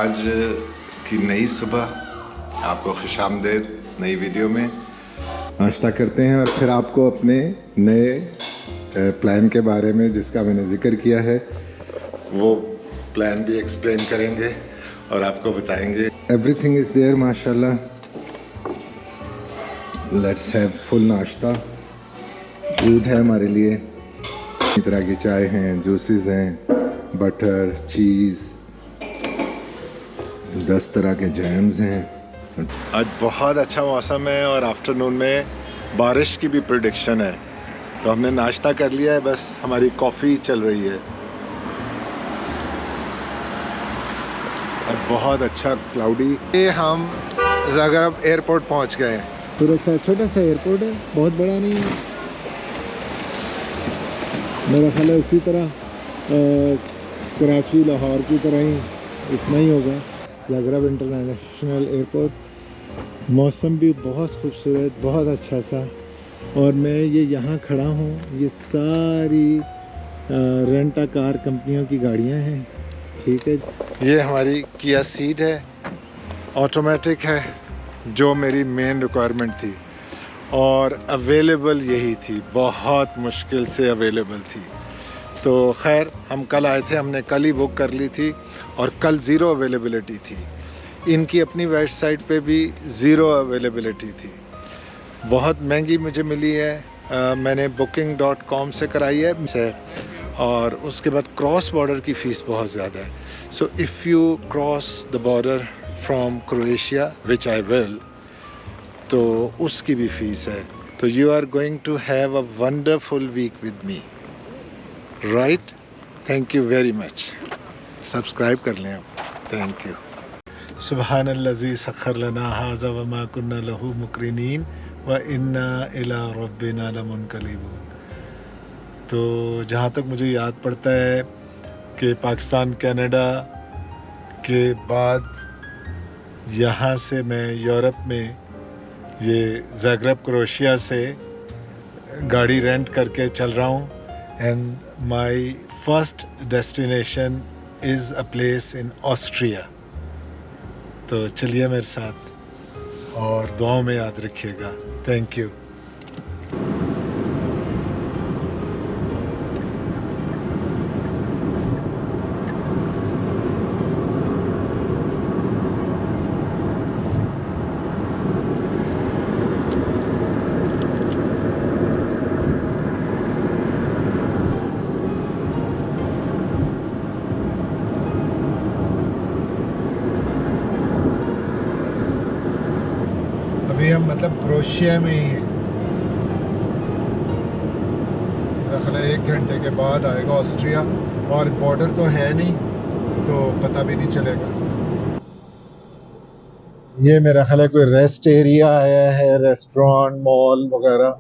आज की नई सुबह आपको खुशामदीद नई वीडियो में। नाश्ता करते हैं और फिर आपको अपने नए प्लान के बारे में जिसका मैंने जिक्र किया है वो प्लान भी एक्सप्लेन करेंगे और आपको बताएंगे। एवरीथिंग इज़ देयर माशाल्लाह। लेट्स हैव फुल नाश्ता। दूध है हमारे लिए, इस तरह की चाय हैं, जूसेस हैं, बटर, चीज़, 10 तरह के जैम्स हैं। आज बहुत अच्छा मौसम है और आफ्टरनून में बारिश की भी प्रेडिक्शन है, तो हमने नाश्ता कर लिया है, बस हमारी कॉफ़ी चल रही है। अब बहुत अच्छा क्लाउडी। ये हम ज़ाग्रेब एयरपोर्ट पहुंच गए हैं। थोड़ा सा छोटा सा एयरपोर्ट है, बहुत बड़ा नहीं है। मेरा ख्याल है उसी तरह कराची लाहौर की तरह ही इतना ही होगा, ज़ाग्रेब इंटरनेशनल एयरपोर्ट। मौसम भी बहुत खूबसूरत, बहुत अच्छा सा। और मैं ये यहाँ खड़ा हूँ, ये सारी रेंट आ कार कंपनियों की गाड़ियाँ हैं, ठीक है। ये हमारी किया सीड है, ऑटोमेटिक है, जो मेरी मेन रिक्वायरमेंट थी और अवेलेबल यही थी, बहुत मुश्किल से अवेलेबल थी। तो खैर हम कल आए थे, हमने कल ही बुक कर ली थी और कल ज़ीरो अवेलेबिलिटी थी। इनकी अपनी वेबसाइट पे भी ज़ीरो अवेलेबिलिटी थी। बहुत महंगी मुझे मिली है। मैंने booking.com से कराई है और उसके बाद क्रॉस बॉर्डर की फ़ीस बहुत ज़्यादा है। So if you cross the border from Croatia, which I will, तो उसकी भी फ़ीस है। तो you are going to have a wonderful week with me, right? Thank you very much. Subscribe कर लें आप, थैंक यू। सुब्हानल्लज़ी सख्खर लना हाज़ा व मा कुन्ना लहू मुक़रिनीन व इन्ना इला रब्बिना लमुनक़लिबून। तो जहाँ तक मुझे याद पड़ता है कि पाकिस्तान कनाडा के बाद यहाँ से मैं यूरोप में ये ज़ाग्रेब क्रोएशिया से गाड़ी रेंट करके चल रहा हूँ। And my first destination is a place in Austria. तो चलिए मेरे साथ और दुआओं में याद रखिएगा। Thank you. अभी हम मतलब क्रोएशिया में ही हैं। मेरा ख्याल है 1 घंटे के बाद आएगा ऑस्ट्रिया, और बॉर्डर तो है नहीं तो पता भी नहीं चलेगा। ये मेरा ख्याल है कोई रेस्ट एरिया आया है, रेस्टोरेंट, मॉल वगैरह।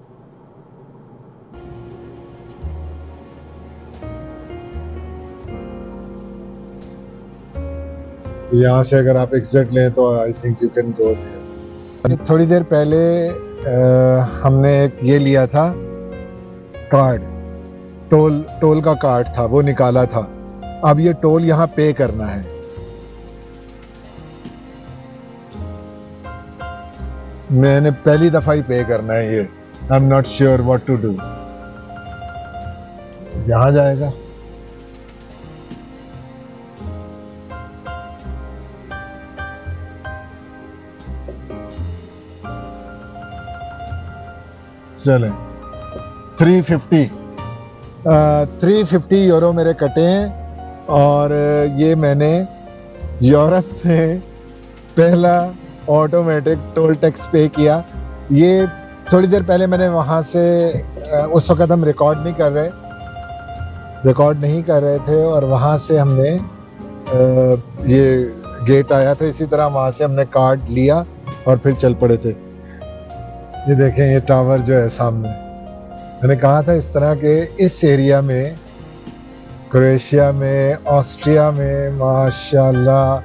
यहाँ से अगर आप एग्जिट लें तो I think you can go there. थोड़ी देर पहले हमने एक ये लिया था कार्ड, टोल का कार्ड था, वो निकाला था। अब ये टोल यहाँ पे करना है। मैंने पहली दफा ही पे करना है ये। I am not sure what to do. यहाँ जाएगा। चलें 350 यूरो मेरे कटे हैं। और ये मैंने यूरोप में पहला ऑटोमेटिक टोल टैक्स पे किया। ये थोड़ी देर पहले मैंने वहाँ से, उस वक़्त हम रिकॉर्ड नहीं कर रहे थे और वहाँ से हमने ये गेट आया था, इसी तरह वहाँ से हमने कार्ड लिया और फिर चल पड़े थे। ये देखें, ये टावर जो है सामने, मैंने कहा था इस तरह के इस एरिया में, क्रोएशिया में, ऑस्ट्रिया में माशाल्लाह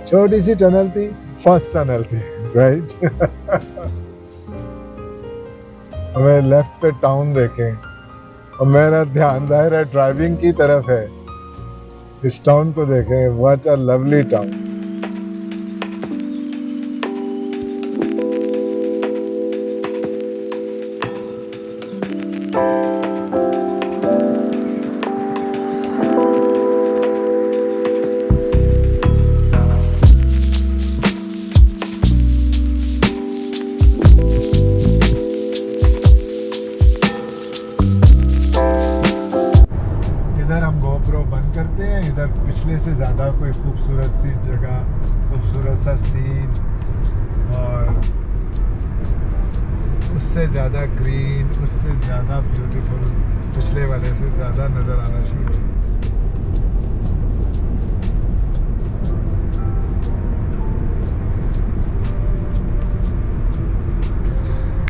छोटी सी टनल थी, फर्स्ट टनल थी, राइट। हमें लेफ्ट पे टाउन देखें और मेरा ध्यान दायरा ड्राइविंग की तरफ है। इस टाउन को देखें, व्हाट अ लवली टाउन। इधर हम गोप्रो बंद करते हैं, इधर पिछले से ज़्यादा कोई खूबसूरत सी जगह, खूबसूरत सा सीन और उससे ज़्यादा ग्रीन, उससे ज़्यादा ब्यूटीफुल, पिछले वाले से ज़्यादा नज़र आना शुरू है।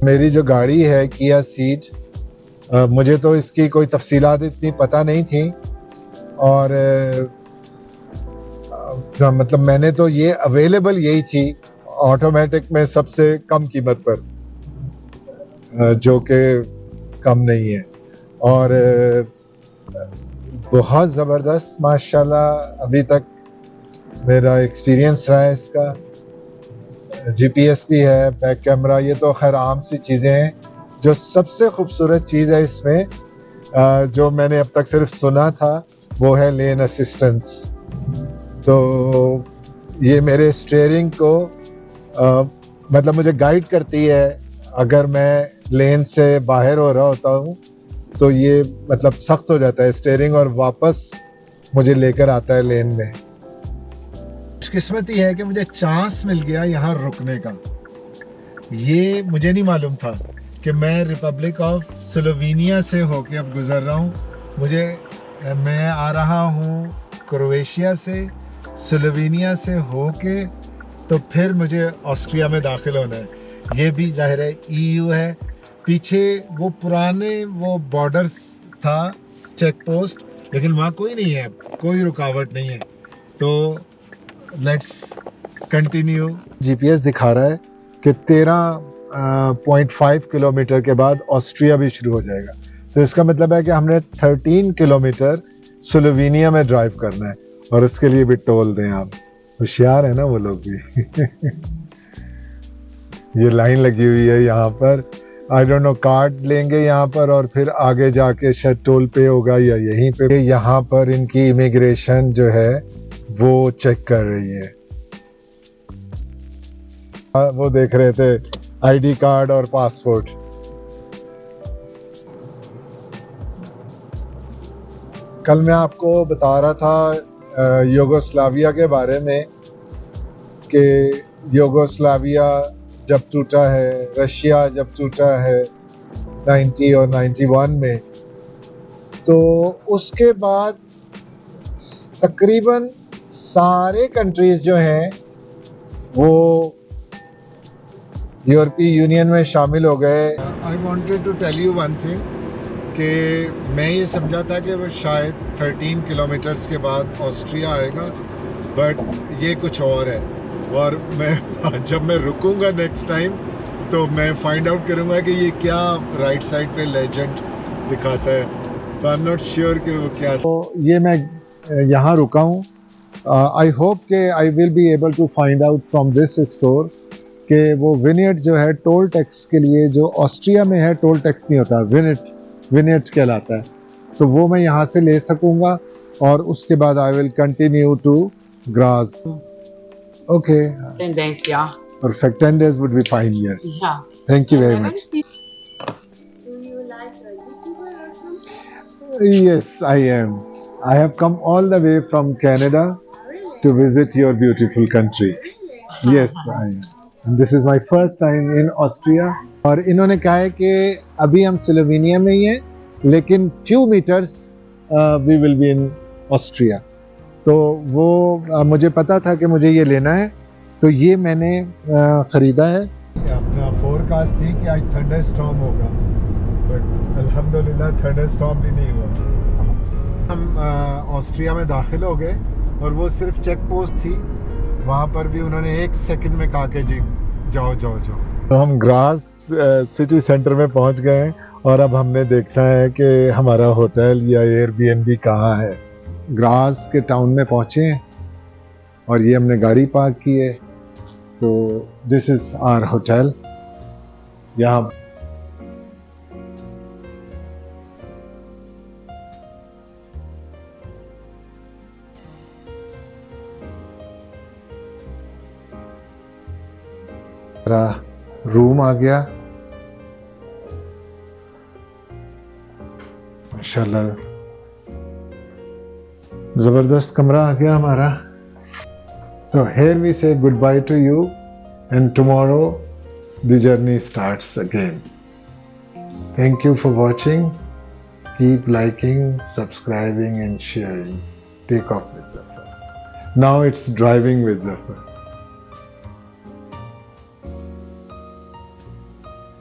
मेरी जो गाड़ी है किया सीड, मुझे तो इसकी कोई तफसीलात इतनी पता नहीं थी और मतलब मैंने तो ये अवेलेबल यही थी ऑटोमेटिक में सबसे कम कीमत पर, जो कि कम नहीं है और बहुत ज़बरदस्त माशाल्लाह अभी तक मेरा एक्सपीरियंस रहा है इसका। जीपीएस भी है, बैक कैमरा, ये तो खैर आम सी चीज़ें हैं। जो सबसे खूबसूरत चीज़ है इसमें, जो मैंने अब तक सिर्फ सुना था, वो है लेन असिस्टेंस। तो ये मेरे स्टीयरिंग को मतलब मुझे गाइड करती है। अगर मैं लेन से बाहर हो रहा होता हूँ तो ये मतलब सख्त हो जाता है स्टीयरिंग और वापस मुझे लेकर आता है लेन में। खुशकिस्मती है कि मुझे चांस मिल गया यहाँ रुकने का। ये मुझे नहीं मालूम था कि मैं रिपब्लिक ऑफ स्लोवेनिया से होके अब गुजर रहा हूँ। मैं आ रहा हूँ क्रोएशिया से, स्लोवेनिया से होके, तो फिर मुझे ऑस्ट्रिया में दाखिल होना है। ये भी जाहिर है ईयू है। पीछे वो पुराने वो बॉर्डर्स था, चेक पोस्ट, लेकिन वहाँ कोई नहीं है, कोई रुकावट नहीं है। तो लेट्स कंटिन्यू। जीपीएस दिखा रहा है कि 13.5 किलोमीटर के बाद ऑस्ट्रिया भी शुरू हो जाएगा। तो इसका मतलब है कि हमने 13 किलोमीटर स्लोवेनिया में ड्राइव करना है और उसके लिए भी टोल दें आप। होशियार है ना वो लोग भी। ये लाइन लगी हुई है यहाँ पर, आई डोंट नो, कार्ड लेंगे यहाँ पर और फिर आगे जाके शायद टोल पे होगा या यहीं पे। यहाँ पर इनकी इमिग्रेशन जो है वो चेक कर रही है। वो देख रहे थे आईडी कार्ड और पासपोर्ट। कल मैं आपको बता रहा था यूगोस्लाविया के बारे में कि यूगोस्लाविया जब टूटा है, रशिया जब टूटा है 90 और 91 में, तो उसके बाद तकरीबन सारे कंट्रीज जो हैं वो यूरोपीय यूनियन में शामिल हो गए। I wanted to tell you one thing कि मैं ये समझा था कि वो शायद 13 किलोमीटर्स के बाद ऑस्ट्रिया आएगा, बट ये कुछ और है। और मैं जब मैं रुकूंगा नेक्स्ट टाइम तो मैं फाइंड आउट करूंगा कि ये क्या राइट साइड पे लेजेंड दिखाता है। तो आई एम नॉट श्योर कि वो क्या। तो ये मैं यहाँ रुका हूँ। आई होप के I will be able to find out from this store कि वो विनियट जो है टोल टैक्स के लिए, जो ऑस्ट्रिया में है टोल टैक्स नहीं होता, विनियट कहलाता है, तो वो मैं यहाँ से ले सकूँगा और उसके बाद I will continue to grass. Okay. 10 days, yeah. Perfect. 10 days would be fine, yes. Yeah. Thank you very much. Do you like a YouTuber or something? Yes, I am. I have come all the way from Canada Really? to visit your beautiful country. Really? Yes, I am. And this is my first time in Austria. और इन्होंने कहा है कि अभी हम Slovenia में ही हैं, लेकिन few meters we will be in Austria. तो वो मुझे पता था कि मुझे ये लेना है, तो ये मैंने ख़रीदा है। अपना फोरकास्ट थी कि आज थंडर स्टॉर्म होगा, बट अल्हम्दुलिल्लाह थंडर स्टॉर्म भी नहीं हुआ। हम ऑस्ट्रिया में दाखिल हो गए और वो सिर्फ चेक पोस्ट थी वहाँ पर भी उन्होंने 1 सेकंड में कहा कि जी जाओ जाओ जाओ। तो हम ग्रास सिटी सेंटर में पहुँच गए हैं और अब हमने देखना है कि हमारा होटल या एयरबीएनबी कहाँ है। ग्रास के टाउन में पहुँचे हैं और ये हमने गाड़ी पार्क की है। तो दिस इज आवर होटल। यहाँ रूम आ गया माशाल्लाह, जबरदस्त कमरा आ गया हमारा। So here we say goodbye to you and tomorrow the journey starts again. Thank you for watching. Keep liking, subscribing and sharing. Take off with Zafar. Now it's driving with Zafar.